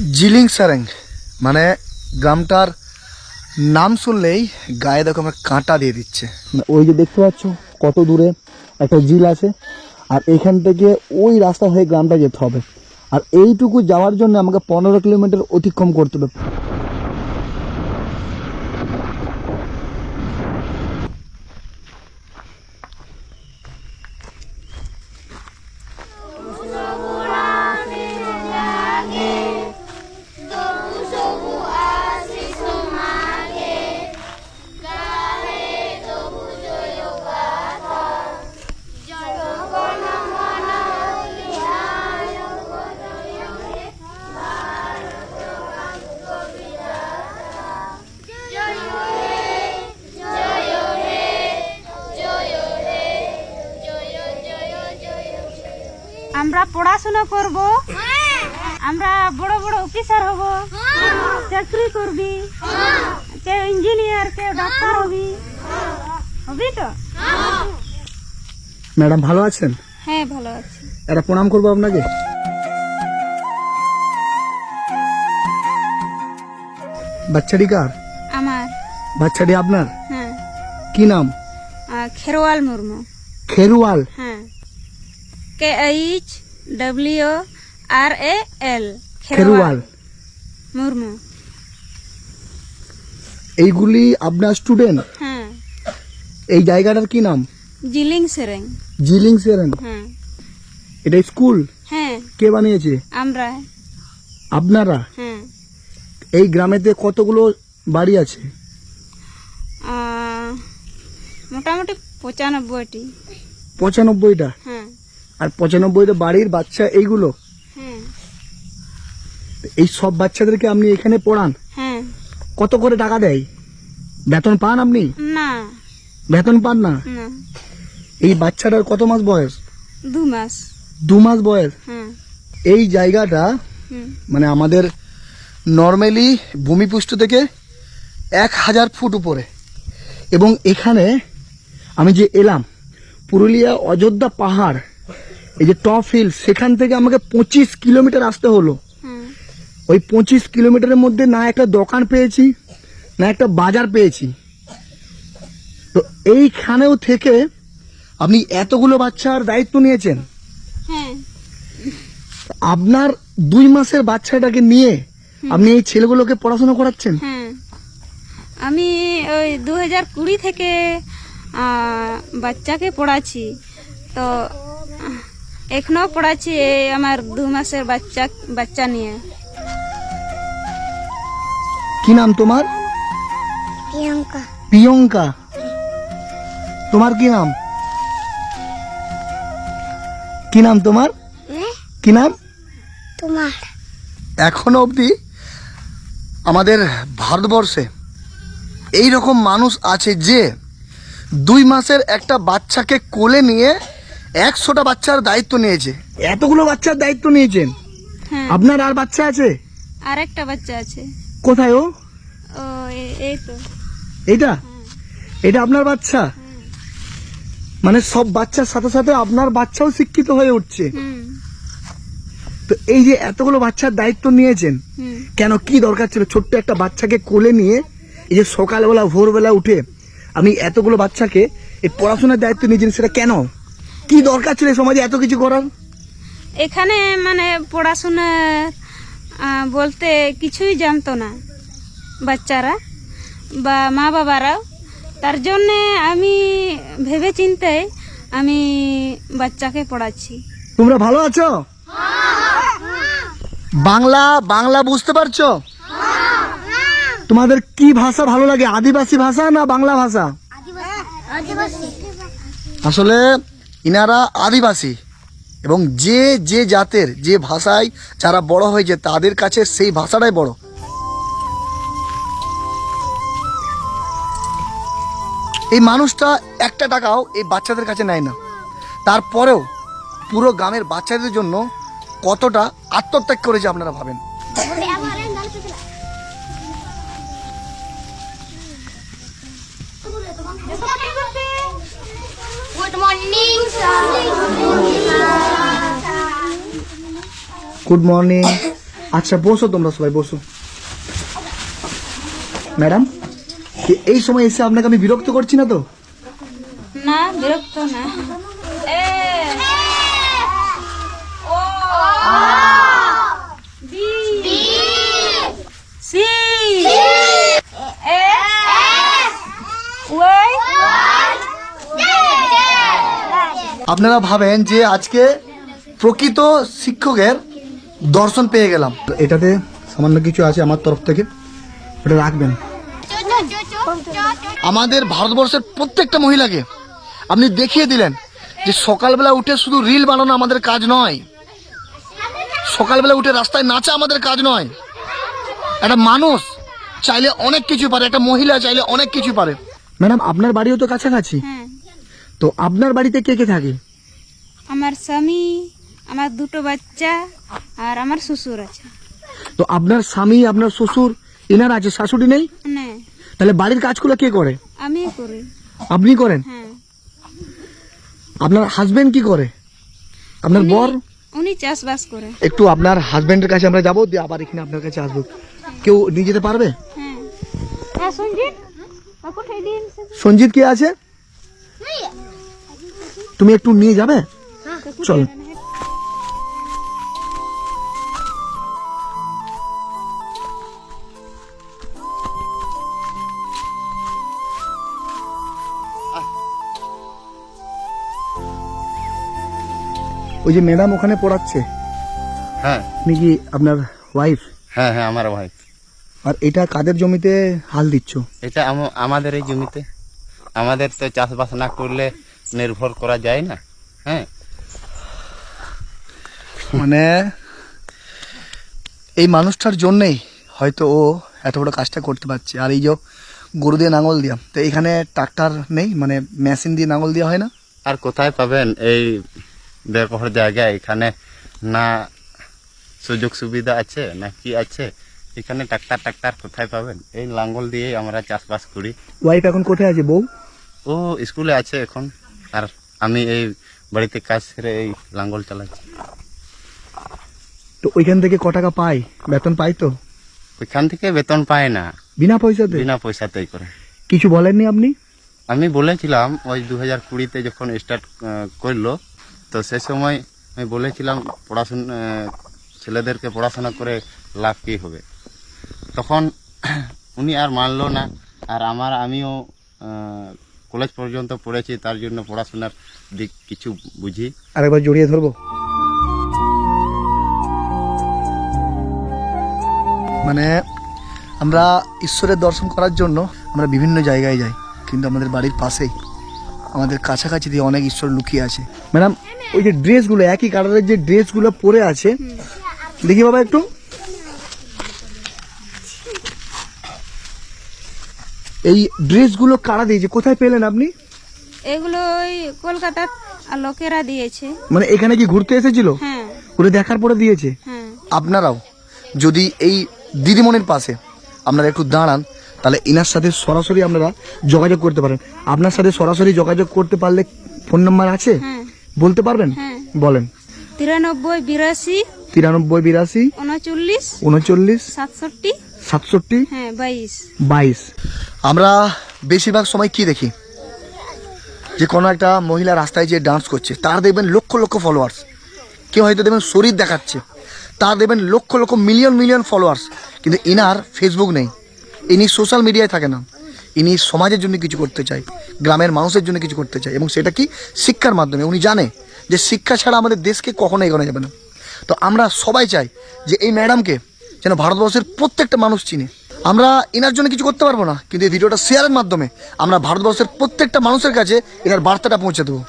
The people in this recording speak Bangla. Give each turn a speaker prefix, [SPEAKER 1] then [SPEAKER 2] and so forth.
[SPEAKER 1] জিলিং সারেং মানে গ্রামটার নাম শুনলেই গায়ে দেখো আমার কাঁটা দিয়ে দিচ্ছে। ওই যে দেখতে পাচ্ছ কত দূরে একটা ঝিল আছে, আর এখান থেকে ওই রাস্তা হয়ে গ্রামটা যেতে হবে, আর এইটুকু যাওয়ার জন্য আমাকে 15 কিলোমিটার অতিক্রম করতে হবে।
[SPEAKER 2] আমরা পড়াশোনা করব, আমরা বড় বড় অফিসার হব, চাকরি করবি, কেউ ইঞ্জিনিয়ার, কেউ ডাক্তার হবি, হবি তো?
[SPEAKER 1] ম্যাডাম ভালো আছেন?
[SPEAKER 2] হ্যাঁ ভালো আছি।
[SPEAKER 1] একটা প্রণাম করবো আপনাকে। বাচ্চাটি কার?
[SPEAKER 2] আমার।
[SPEAKER 1] বাচ্চাটি আপনার?
[SPEAKER 2] হ্যাঁ।
[SPEAKER 1] কি নাম?
[SPEAKER 2] খেরওয়াল মুর্মু।
[SPEAKER 1] খেরওয়াল?
[SPEAKER 2] হ্যাঁ, KHWRAL
[SPEAKER 1] খেরওয়াল
[SPEAKER 2] মুর্মু।
[SPEAKER 1] এইগুলি আপনার স্টুডেন্ট?
[SPEAKER 2] হ্যাঁ।
[SPEAKER 1] এই জায়গাটার কি নাম?
[SPEAKER 2] জিলিং সেরেং।
[SPEAKER 1] জিলিং সেরেং?
[SPEAKER 2] হ্যাঁ।
[SPEAKER 1] এটা স্কুল?
[SPEAKER 2] হ্যাঁ।
[SPEAKER 1] কে বানিয়েছে?
[SPEAKER 2] আমরা।
[SPEAKER 1] আপনারা?
[SPEAKER 2] হ্যাঁ।
[SPEAKER 1] এই গ্রামেতে কতগুলো বাড়ি আছে?
[SPEAKER 2] মোটামুটি 95টি।
[SPEAKER 1] 95টা?
[SPEAKER 2] হ্যাঁ।
[SPEAKER 1] আর 95টা বাড়ির বাচ্চা এইগুলো?
[SPEAKER 2] হ্যাঁ।
[SPEAKER 1] এই সব বাচ্চাদেরকে আপনি এখানে পড়ান?
[SPEAKER 2] হ্যাঁ।
[SPEAKER 1] কত করে টাকা দেয়? বেতন পান আপনি?
[SPEAKER 2] না।
[SPEAKER 1] বেতন পান না?
[SPEAKER 2] না।
[SPEAKER 1] এই বাচ্চাটার কত মাস বয়স?
[SPEAKER 2] 2 মাস।
[SPEAKER 1] 2 মাস বয়স?
[SPEAKER 2] হ্যাঁ।
[SPEAKER 1] এই জায়গাটা মানে আমাদের নর্মালি ভূমিপৃষ্ঠ থেকে 1000 ফুট উপরে, এবং এখানে আমি যে এলাম পুরুলিয়া অযোধ্যা পাহাড়, এই যে টপ হিল, সেখান থেকে আমাকে 25 কিলোমিটার আসতে হলো। ওই 25 কিলোমিটারের মধ্যে না একটা দোকান পেয়েছি, না একটা বাজার পেয়েছি। তো এইখানেও থেকে আপনি এতগুলো বাচ্চার দায়িত্ব নিয়েছেন।
[SPEAKER 2] হ্যাঁ।
[SPEAKER 1] আপনার 2 মাসের বাচ্চাটাকে নিয়ে আপনি এই ছেলেগুলোকে পড়াশোনা করাচ্ছেন?
[SPEAKER 2] হ্যাঁ, আমি ওই 2020 থেকে বাচ্চাকে পড়াচ্ছি, তো এখনো পড়াচ্ছি এই আমার 2 মাসের বাচ্চা নিয়ে।
[SPEAKER 1] কি নাম তোমার?
[SPEAKER 3] প্রিয়ঙ্কা।
[SPEAKER 1] প্রিয়ঙ্কা? তোমার কি নাম? কি নাম তোমার? কি নাম
[SPEAKER 3] তোমার?
[SPEAKER 1] এখনো অবধি আমাদের ভারতবর্ষে এই রকম মানুষ আছে যে 2 মাসের একটা বাচ্চাকে কোলে নিয়ে 100টা বাচ্চার দায়িত্ব নিয়েছে। এতগুলো বাচ্চার দায়িত্ব নিয়েছেন?
[SPEAKER 2] হ্যাঁ।
[SPEAKER 1] আপনার আর বাচ্চা আছে?
[SPEAKER 2] আর একটা বাচ্চা আছে।
[SPEAKER 1] কোথায় ও?
[SPEAKER 2] ও এই তো।
[SPEAKER 1] এইটা? এটা আপনার বাচ্চা? মানে সব বাচ্চার সাথে সাথে আপনার বাচ্চাও শিক্ষিত হয়ে উঠছে। তো এই যে এতগুলো বাচ্চার দায়িত্ব নিয়েছেন, কেন, কি দরকার ছিল ছোট্ট একটা বাচ্চাকে কোলে নিয়ে এই যে সকালবেলা ভোরবেলা উঠে আপনি এতগুলো বাচ্চাকে এই পড়াশোনার দায়িত্ব নিয়েছেন? সেটা কেন, কি দরকার ছিল সমাজে এত কিছু করার?
[SPEAKER 2] এখানে মানে পড়াশোনা বলতে কিছুই জানতো না বাচ্চারা বা মা বাবারাও, তার জন্যে আমি ভেবে চিন্তে আমি বাচ্চাকে পড়াচ্ছি।
[SPEAKER 1] তোমরা ভালো আছো? বাংলা বুঝতে পারছো? তোমাদের কি ভাষা ভালো লাগে, আদিবাসী ভাষা না বাংলা ভাষা? আসলে ইনারা আদিবাসী, এবং যে যে জাতের যে ভাষায় যারা বড় হয়েছে তাদের কাছে সেই ভাষাটাই বড়। এই মানুষটা একটা টাকাও এই বাচ্চাদের কাছে নেয় না, তারপরেও পুরো গ্রামের বাচ্চাদের জন্য কতটা আত্মত্যাগ করেছে আপনারা ভাবেন।
[SPEAKER 3] Good morning, sir.
[SPEAKER 1] Good morning. আচ্ছা বসো, তোমরা সবাই বসো। ম্যাডাম, এই সময় এসে আপনাকে আমি বিরক্ত করছি না তো?
[SPEAKER 2] না, বিরক্ত না। এ ও বি সি এস ওয়াই।
[SPEAKER 1] আপনারা ভাবেন যে আজকে প্রকৃত শিক্ষকের দর্শন পেয়ে গেলাম। এটাতে সামান্য কিছু আছে আমার তরফ থেকে, ওটা রাখবেন। আমাদের ভারতবর্ষের প্রত্যেকটা মহিলাকে আপনি দেখিয়ে দিলেন যে সকালবেলা উঠে শুধু রিল বানানো আমাদের কাজ নয়, সকালবেলা উঠে রাস্তায় নাচা আমাদের কাজ নয়। একটা মানুষ চাইলে অনেক কিছু পারে, একটা মহিলা চাইলে অনেক কিছু পারে। ম্যাডাম, আপনার বাড়িও তো কাছাকাছি,
[SPEAKER 2] হ্যাঁ,
[SPEAKER 1] তো আপনার বাড়িতে কে কে থাকে?
[SPEAKER 2] আমার স্বামী, আমার দুটো বাচ্চা আর আমার শ্বশুর আছে।
[SPEAKER 1] তো আপনার স্বামী, আপনার শ্বশুর, এনার আছে, শাশুড়ি নেই?
[SPEAKER 2] না,
[SPEAKER 1] তাহলে বাড়ির কাজগুলো কে করে?
[SPEAKER 2] আমি করি।
[SPEAKER 1] আপনি করেন?
[SPEAKER 2] হ্যাঁ,
[SPEAKER 1] আপনার হাজবেন্ড কি করে? আপনার বর?
[SPEAKER 2] উনি চাষবাস করে।
[SPEAKER 1] একটু আপনার হাজবেন্ডের কাছে আমরা যাবো, দিয়ে আবার এখানে আপনার কাছে আসবো। কেউ নিয়ে যেতে পারবে?
[SPEAKER 2] হ্যাঁ, হ্যাঁ, সঞ্জিত কোথায় দিন?
[SPEAKER 1] সঞ্জিত কে আছে? তুমি একটু নিয়ে যাবে? চল। ওই যে ম্যাডাম ওখানে পড়াচ্ছে,
[SPEAKER 4] হ্যাঁ
[SPEAKER 1] আপনি কি আপনার ওয়াইফ?
[SPEAKER 4] হ্যাঁ হ্যাঁ আমার ভাই।
[SPEAKER 1] আর এটা কাদের জমিতে হাল দিচ্ছ?
[SPEAKER 4] এটা আমাদের এই জমিতে। আমাদের তো চাষবাস না করলে নির্ভর করা যায় না। হ্যাঁ,
[SPEAKER 1] মানে এই মানুষটার জন্যেই হয়তো ও এত বড় কাজটা করতে পারছে। আর এই যে গরু দিয়ে নাঙল দিয়া, তো এখানে ট্রাক্টর নেই, মানে মেশিন দিয়ে নাঙল দেওয়া হয় না?
[SPEAKER 4] আর কোথায় পাবেন এই ব্যবহার জায়গায়? এখানে না সুযোগ সুবিধা আছে না কি আছে? এখানে ট্রাক্টর কোথায় পাবেন? এই লাঙ্গল দিয়েই আমরা চাষবাস করি।
[SPEAKER 1] ওয়াইফ এখন কোথায় আছে? বউ?
[SPEAKER 4] ও স্কুলে আছে এখন, আর আমি এই বাড়িতে কাজ সেরে এই লাঙ্গল চালাচ্ছি।
[SPEAKER 1] তো ওইখান থেকে ক টাকা পাই? বেতন পাই তো?
[SPEAKER 4] ওইখান থেকে বেতন পায় না,
[SPEAKER 1] বিনা পয়সাতে?
[SPEAKER 4] বিনা পয়সাতেই করে।
[SPEAKER 1] কিছু বলেননি আপনি?
[SPEAKER 4] আমি বলেছিলাম ওই 2020-তে যখন স্টার্ট করলো, তো সে সময় আমি বলেছিলাম পড়াশোনা ছেলেদেরকে পড়াশোনা করে লাভ কী হবে। তখন উনি আর মানলো না। আর আমিও কলেজ পর্যন্ত পড়েছি, তার জন্য পড়াশোনার দিক কিছু বুঝি।
[SPEAKER 1] আরেকবার জড়িয়ে ধরবো। মানে আমরা ঈশ্বরের দর্শন করার জন্য আমরা বিভিন্ন জায়গায় যাই, কিন্তু আমাদের বাড়ির পাশেই, আমাদের কাছাকাছি দিয়ে অনেক ঈশ্বর লুকিয়ে আছে। ম্যাডাম, ওই যে ড্রেসগুলো, একই কালারের যে ড্রেসগুলো পরে আছে, দেখি বাবা একটু। এই ড্রেসগুলো কারা দিয়েছে? কোথায় পেলেন আপনি?
[SPEAKER 2] এগুলো ওই কলকাতার লোকেরা দিয়েছে।
[SPEAKER 1] মানে এখানে কি ঘুরতে এসেছিল?
[SPEAKER 2] হ্যাঁ,
[SPEAKER 1] ঘুরে দেখার পরে দিয়েছে?
[SPEAKER 2] হ্যাঁ।
[SPEAKER 1] আপনারাও যদি এই দিদিমণির পাশে আপনারা একটু দাঁড়ান, তাহলে ইনার সাথে সরাসরি আপনারা যোগাযোগ করতে পারেন। আপনার সাথে সরাসরি যোগাযোগ করতে পারলে ফোন নাম্বার আছে?
[SPEAKER 2] হ্যাঁ,
[SPEAKER 1] বলতে পারবেন?
[SPEAKER 2] হ্যাঁ।
[SPEAKER 1] বলেন।
[SPEAKER 2] 93 82
[SPEAKER 1] 93 82
[SPEAKER 2] 39
[SPEAKER 1] 39
[SPEAKER 2] 67
[SPEAKER 1] 67
[SPEAKER 2] হ্যাঁ 22।
[SPEAKER 1] 22। আমরা বেশিরভাগ সময় কি দেখি, যে কোনো একটা মহিলা রাস্তায় যে ডান্স করছে, তার দেখবেন লক্ষ লক্ষ ফলোয়ার্স। কেউ হয়তো দেখবেন শরীর দেখাচ্ছে, তার দেখবেন লক্ষ লক্ষ মিলিয়ন ফলোয়ার্স। কিন্তু ইনার ফেসবুক নেই, ইনি সোশ্যাল মিডিয়ায় থাকে না। ইনি সমাজের জন্য কিছু করতে চায়, গ্রামের মানুষের জন্য কিছু করতে চায়, এবং সেটা কি শিক্ষার মাধ্যমে। উনি জানে যে শিক্ষা ছাড়া আমাদের দেশকে কখনো এগোনো যাবে না। তো আমরা সবাই চাই যে এই ম্যাডামকে যেন ভারতবর্ষের প্রত্যেকটা মানুষ চিনে। আমরা এনার জন্য কিছু করতে পারবো না, কিন্তু এই ভিডিওটা শেয়ারের মাধ্যমে আমরা ভারতবর্ষের প্রত্যেকটা মানুষের কাছে এনার বার্তাটা পৌঁছে দেবো।